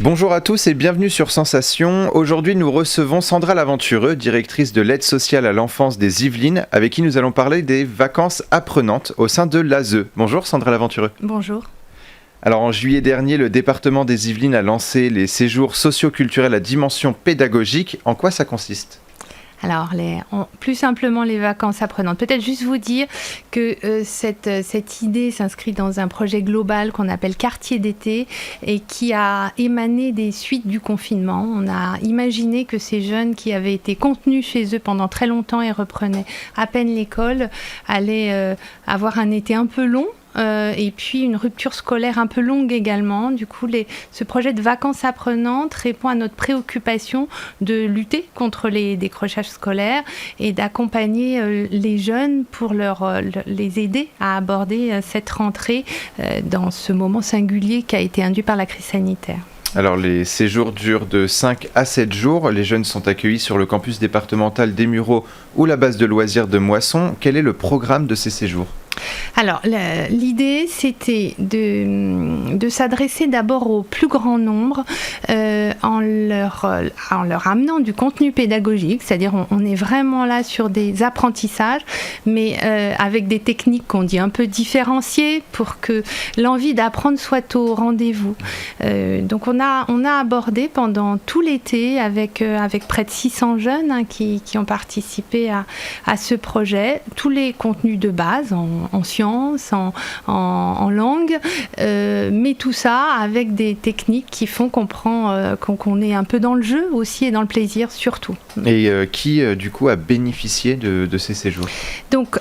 Bonjour à tous et bienvenue sur Sensation. Aujourd'hui, nous recevons Sandra Laventureux, directrice de l'aide sociale à l'enfance des Yvelines, avec qui nous allons parler des vacances apprenantes au sein de l'ASE. Bonjour Sandra Laventureux. Bonjour. Alors en juillet dernier, le département des Yvelines a lancé les séjours socio-culturels à dimension pédagogique. En quoi ça consiste ? Alors, plus simplement, les vacances apprenantes. Peut-être juste vous dire que cette idée s'inscrit dans un projet global qu'on appelle Quartier d'été et qui a émané des suites du confinement. On a imaginé que ces jeunes qui avaient été contenus chez eux pendant très longtemps et reprenaient à peine l'école allaient avoir un été un peu long. Et puis une rupture scolaire un peu longue également. Du coup, ce projet de vacances apprenantes répond à notre préoccupation de lutter contre les décrochages scolaires et d'accompagner les jeunes pour les aider à aborder cette rentrée dans ce moment singulier qui a été induit par la crise sanitaire. Alors les séjours durent de 5 à 7 jours. Les jeunes sont accueillis sur le campus départemental des Mureaux ou la base de loisirs de Moisson. Quel est le programme de ces séjours ? Alors, l'idée, c'était de s'adresser d'abord au plus grand nombre en leur amenant du contenu pédagogique, c'est-à-dire on est vraiment là sur des apprentissages, mais avec des techniques qu'on dit un peu différenciées pour que l'envie d'apprendre soit au rendez-vous. Donc, on a abordé pendant tout l'été avec près de 600 jeunes qui ont participé à ce projet, tous les contenus de base en sciences, en langue, mais tout ça avec des techniques qui font qu'on est un peu dans le jeu aussi et dans le plaisir surtout. Et qui du coup a bénéficié de ces séjours ? Donc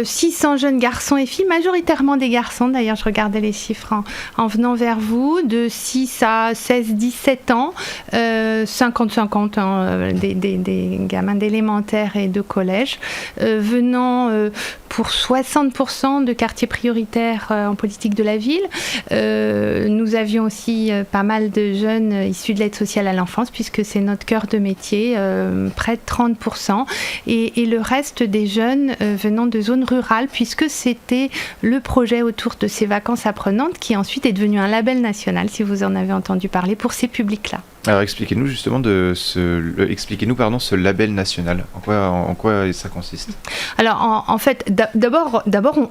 600 jeunes garçons et filles, majoritairement des garçons, d'ailleurs je regardais les chiffres en venant vers vous, de 6 à 16-17 ans, 50-50 des gamins d'élémentaire et de collège, venant pour 60% de quartiers prioritaires en politique de la ville. Nous avions aussi pas mal de jeunes issus de l'aide sociale à l'enfance, puisque c'est notre cœur de métier, près de 30%, et le reste des jeunes venant de zones rurales, puisque c'était le projet autour de ces vacances apprenantes qui ensuite est devenu un label national, si vous en avez entendu parler, pour ces publics-là. Alors expliquez-nous justement ce label national. En quoi ça consiste ? Alors en fait, d'abord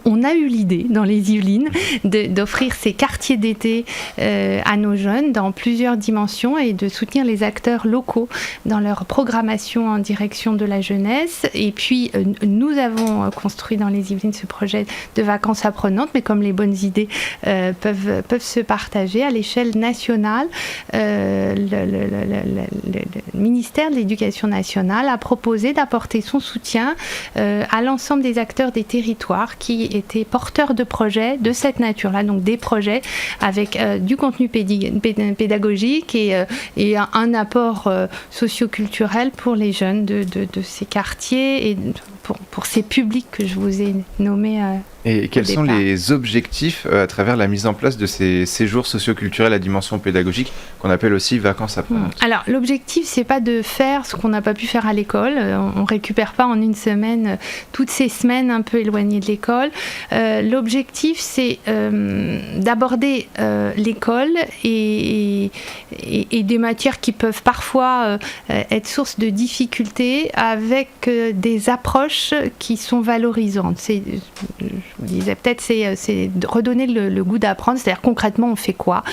on a eu l'idée dans les Yvelines d'offrir ces quartiers d'été à nos jeunes dans plusieurs dimensions et de soutenir les acteurs locaux dans leur programmation en direction de la jeunesse. Et puis nous avons construit dans les Yvelines ce projet de vacances apprenantes, mais comme les bonnes idées peuvent se partager à l'échelle nationale, le ministère de l'Éducation nationale a proposé d'apporter son soutien à l'ensemble des acteurs des territoires qui étaient porteurs de projets de cette nature-là, donc des projets avec du contenu pédagogique et un apport socio-culturel pour les jeunes de ces quartiers et pour ces publics que je vous ai nommés. Et quels sont les objectifs à travers la mise en place de ces séjours socio-culturels à dimension pédagogique qu'on appelle aussi vacances apprenantes ? Alors l'objectif, c'est pas de faire ce qu'on n'a pas pu faire à l'école. On récupère pas en une semaine toutes ces semaines un peu éloignées de l'école. L'objectif, c'est d'aborder l'école et des matières qui peuvent parfois être source de difficultés avec des approches qui sont valorisantes. Je vous disais peut-être, c'est de redonner le goût d'apprendre, c'est-à-dire concrètement on fait quoi ?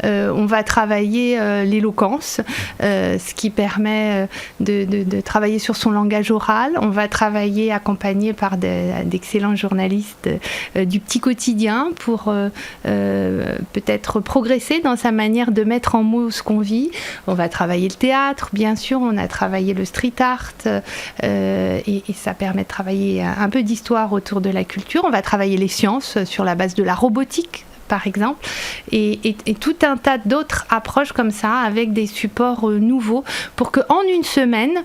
On va travailler l'éloquence, ce qui permet de travailler sur son langage oral. On va travailler accompagné par d'excellents journalistes du petit quotidien pour peut-être progresser dans sa manière de mettre en mots ce qu'on vit. On va travailler le théâtre, bien sûr, on a travaillé le street art et ça permet de travailler un peu d'histoire autour de la culture. On va travailler les sciences sur la base de la robotique, par exemple, et tout un tas d'autres approches comme ça, avec des supports nouveaux, pour qu'en une semaine,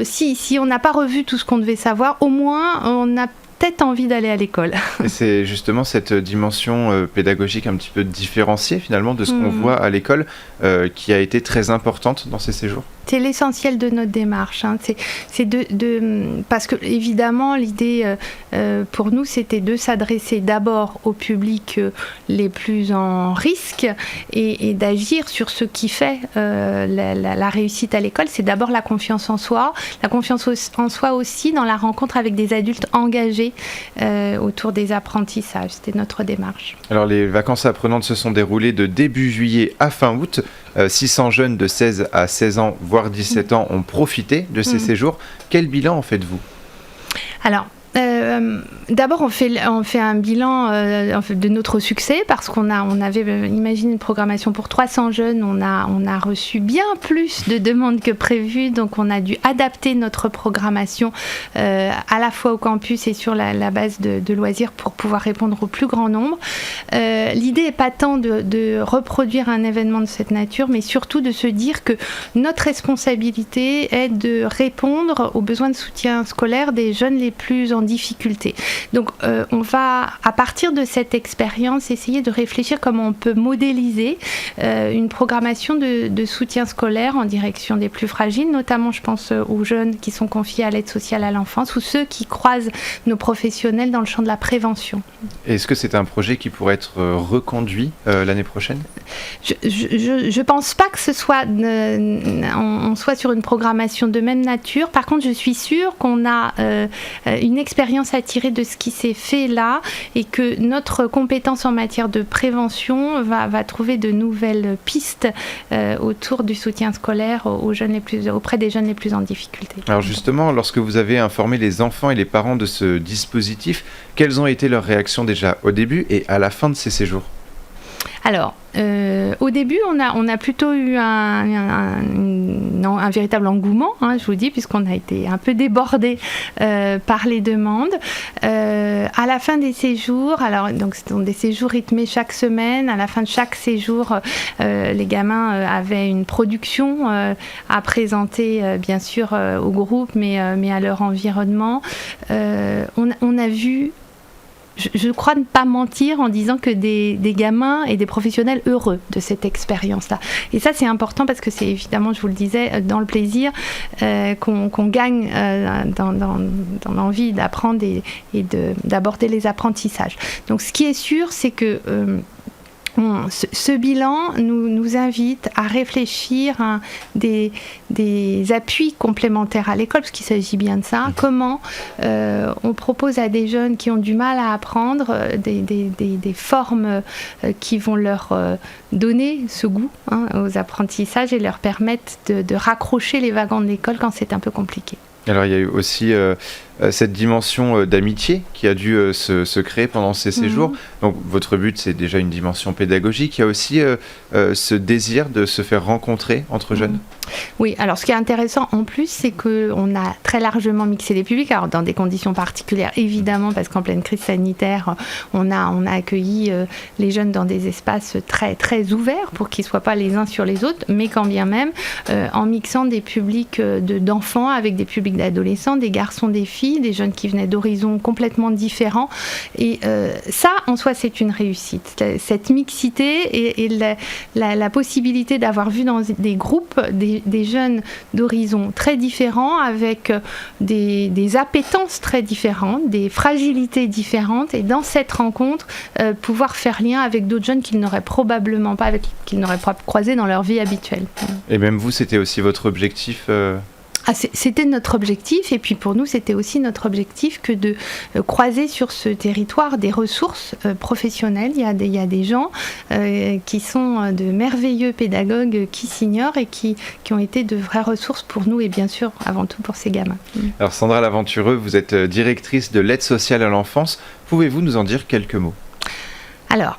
si on n'a pas revu tout ce qu'on devait savoir, au moins on a peut-être envie d'aller à l'école. Et c'est justement cette dimension pédagogique un petit peu différenciée finalement de ce qu'on voit à l'école qui a été très importante dans ces séjours. C'est l'essentiel de notre démarche. C'est parce que évidemment l'idée pour nous c'était de s'adresser d'abord au public les plus en risque et d'agir sur ce qui fait la réussite à l'école. C'est d'abord la confiance en soi en soi aussi dans la rencontre avec des adultes engagés autour des apprentissages. C'était notre démarche. Alors les vacances apprenantes se sont déroulées de début juillet à fin août. 600 jeunes de 16 à 16 ans, voire 17 ans, ont profité de ces séjours. Quel bilan en faites-vous ? Alors, d'abord, on fait un bilan de notre succès parce qu'on avait imaginé une programmation pour 300 jeunes. On a reçu bien plus de demandes que prévu, donc on a dû adapter notre programmation à la fois au campus et sur la base de loisirs pour pouvoir répondre au plus grand nombre. L'idée n'est pas tant de reproduire un événement de cette nature, mais surtout de se dire que notre responsabilité est de répondre aux besoins de soutien scolaire des jeunes les plus en difficulté. Donc on va, à partir de cette expérience, essayer de réfléchir comment on peut modéliser une programmation de soutien scolaire en direction des plus fragiles, notamment je pense aux jeunes qui sont confiés à l'aide sociale à l'enfance ou ceux qui croisent nos professionnels dans le champ de la prévention. Est-ce que c'est un projet qui pourrait être reconduit l'année prochaine ? Je pense pas que ce soit on soit sur une programmation de même nature. Par contre, je suis sûre qu'on a une expérience à tirer de ce qui s'est fait là et que notre compétence en matière de prévention va trouver de nouvelles pistes autour du soutien scolaire auprès des jeunes les plus en difficulté. Alors justement, lorsque vous avez informé les enfants et les parents de ce dispositif, quelles ont été leurs réactions déjà au début et à la fin de ces séjours ? Alors, au début, on a plutôt eu un véritable engouement, je vous dis, puisqu'on a été un peu débordés par les demandes. À la fin des séjours, alors donc ce sont des séjours rythmés chaque semaine. À la fin de chaque séjour, les gamins avaient une production à présenter, bien sûr, au groupe, mais à leur environnement. On a vu. Je crois ne pas mentir en disant que des gamins et des professionnels heureux de cette expérience-là. Et ça, c'est important parce que c'est évidemment, je vous le disais, dans le plaisir qu'on gagne dans l'envie d'apprendre et d'aborder les apprentissages. Donc, ce qui est sûr, c'est que ce bilan nous invite à réfléchir à des appuis complémentaires à l'école, parce qu'il s'agit bien de ça. Comment on propose à des jeunes qui ont du mal à apprendre des formes qui vont leur donner ce goût aux apprentissages et leur permettre de raccrocher les wagons de l'école quand c'est un peu compliqué. Alors il y a eu aussi cette dimension d'amitié qui a dû se créer pendant ces séjours. Donc votre but, c'est déjà une dimension pédagogique. Il y a aussi ce désir de se faire rencontrer entre jeunes. Oui, alors ce qui est intéressant en plus, c'est qu'on a très largement mixé les publics, alors dans des conditions particulières évidemment, parce qu'en pleine crise sanitaire, on a accueilli les jeunes dans des espaces très, très ouverts pour qu'ils ne soient pas les uns sur les autres, mais quand bien même en mixant des publics d'enfants avec des publics d'adolescents, des garçons, des filles, des jeunes qui venaient d'horizons complètement différents. Et ça, en soi, c'est une réussite. Cette mixité et la possibilité d'avoir vu dans des groupes des jeunes d'horizons très différents, avec des appétences très différentes, des fragilités différentes, et dans cette rencontre, pouvoir faire lien avec d'autres jeunes qu'ils n'auraient probablement pas, qu'ils n'auraient pas croisés dans leur vie habituelle. Et même vous, c'était aussi votre objectif C'était notre objectif, et puis pour nous c'était aussi notre objectif que de croiser sur ce territoire des ressources professionnelles. Il y a des gens qui sont de merveilleux pédagogues qui s'ignorent et qui ont été de vraies ressources pour nous et bien sûr avant tout pour ces gamins. Alors Sandra Laventureux, vous êtes directrice de l'aide sociale à l'enfance. Pouvez-vous nous en dire quelques mots ? Alors,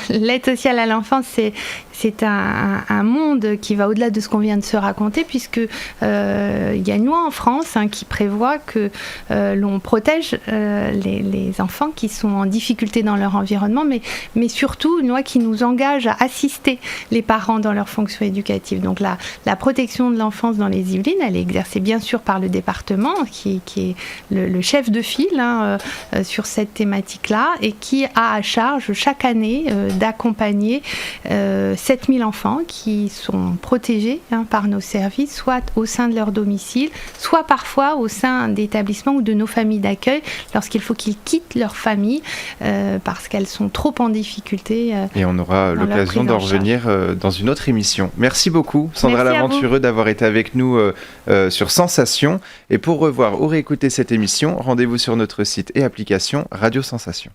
l'aide sociale à l'enfance, c'est un monde qui va au-delà de ce qu'on vient de se raconter, puisque y a une loi en France qui prévoit que l'on protège les enfants qui sont en difficulté dans leur environnement, mais surtout une loi qui nous engage à assister les parents dans leurs fonctions éducatives. Donc la protection de l'enfance dans les Yvelines, elle est exercée bien sûr par le département, qui est le chef de file sur cette thématique-là, et qui a à charge chaque année d'accompagner 7000 enfants qui sont protégés par nos services, soit au sein de leur domicile, soit parfois au sein d'établissements ou de nos familles d'accueil, lorsqu'il faut qu'ils quittent leur famille parce qu'elles sont trop en difficulté. Et on aura l'occasion d'en revenir dans une autre émission. Merci beaucoup, Sandra Laventureux, d'avoir été avec nous sur Sensation. Et pour revoir ou réécouter cette émission, rendez-vous sur notre site et application Radio Sensation.